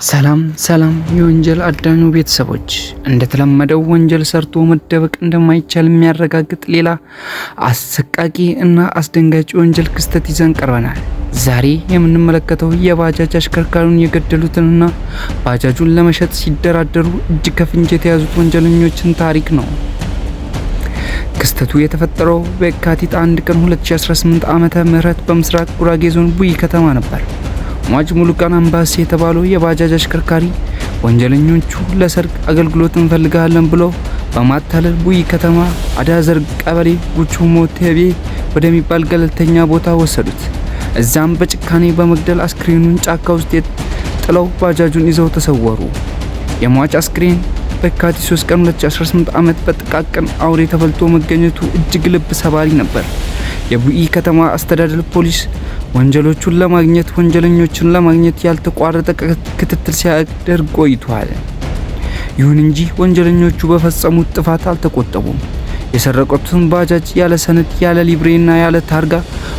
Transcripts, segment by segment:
ሰላም የወንጀል አዳኙ ቤተሰቦች፣ እንደተለመደው ወንጀል ሰርቶ መደበቅ እንደማይቻል የሚያረጋግጥ ሌላ አሰቃቂ እና አስደንጋጭ ወንጀል ክስተት ይዘን ቀርበናል። ዛሬ የምንመለከተው የባጃጅ አሽከርካሪውን የገደሉትንና ባጃጁን ለመሸጥ ሲደራደሩ እጅ ከፍንጅ የተያዙት ወንጀለኞችን ታሪክ ነው። ክስተቱ የተፈጠረው በየካቲት 1 ቀን 2018 ዓመተ ምህረት በምስራቅ ጉራጌ ዞን ቡኢ ከተማ ነበር። ሟች ሙሉቀን አምባሴ የተባለው የባጃጅ አሽከርካሪ ወንጀለኞቹ ለሰርግ አገልግሎት እንፈልጋለን ብለው በማታለል ቡኢ ከተማ አዳዘር ቀበሌ ጉቹ ሞቴቤ ወደሚባል ገለልተኛ ቦታ ወሰዱት። እዛም በጭካኔ በመግደል አስክሬኑን ጫካ ውስጥ ጥለው ባጃጁን ይዘው ተሰወሩ። የሟች አስክሬን በየካቲት 3 ቀን 2018 ዓመት በጥቃቅን አውሬ ተበልቶ መገኘቱ እጅግ ልብ ሰባሪ ነበር። የቡኢ ከተማ አስተዳደር ፖሊስ ወንጀለኞቹን ለማግኘት ያልተቋረጠ ክትትል ሲያደርግ ቆይቷል። ይሁን እንጂ ወንጀለኞቹ በፈጸሙት ጥፋት አልተቆጠቡም። የሰረቁትን ባጃጅ ያለ ሰነድ፣ ያለ ሊብሬና ያለ ታርጋ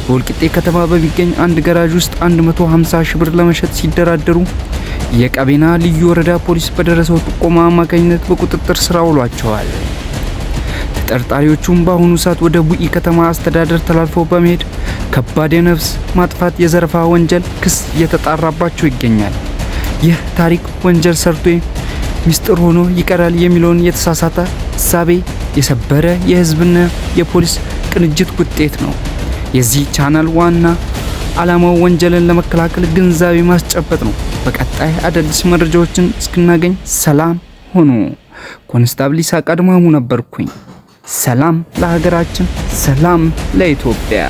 በወልቂጤ ከተማ በሚገኝ አንድ ገራዥ ውስጥ 150 ሺህ ብር ለመሸጥ ሲደራደሩ የቀቤና ልዩ ወረዳ ፖሊስ በደረሰው ጥቆማ አማካኝነት በቁጥጥር ስር አውሏቸዋል። ተጠርጣሪዎቹም በአሁኑ ሰዓት ወደ ቡኢ ከተማ አስተዳደር ተላልፈው በመሄድ ከባድ የነፍስ ማጥፋት የዘረፋ ወንጀል ክስ እየተጣራባቸው ይገኛል። ይህ ታሪክ ወንጀል ሰርቶ ሚስጥር ሆኖ ይቀራል የሚለውን የተሳሳተ እሳቤ የሰበረ የህዝብና የፖሊስ ቅንጅት ውጤት ነው። የዚህ ቻናል ዋና ዓላማው ወንጀልን ለመከላከል ግንዛቤ ማስጨበጥ ነው። በቀጣይ አዳዲስ መረጃዎችን እስክናገኝ ሰላም ሆኑ። ኮንስታብል ይስሐቅ አድማሙ ነበርኩኝ። ሰላም ለሀገራችን፣ ሰላም ለኢትዮጵያ።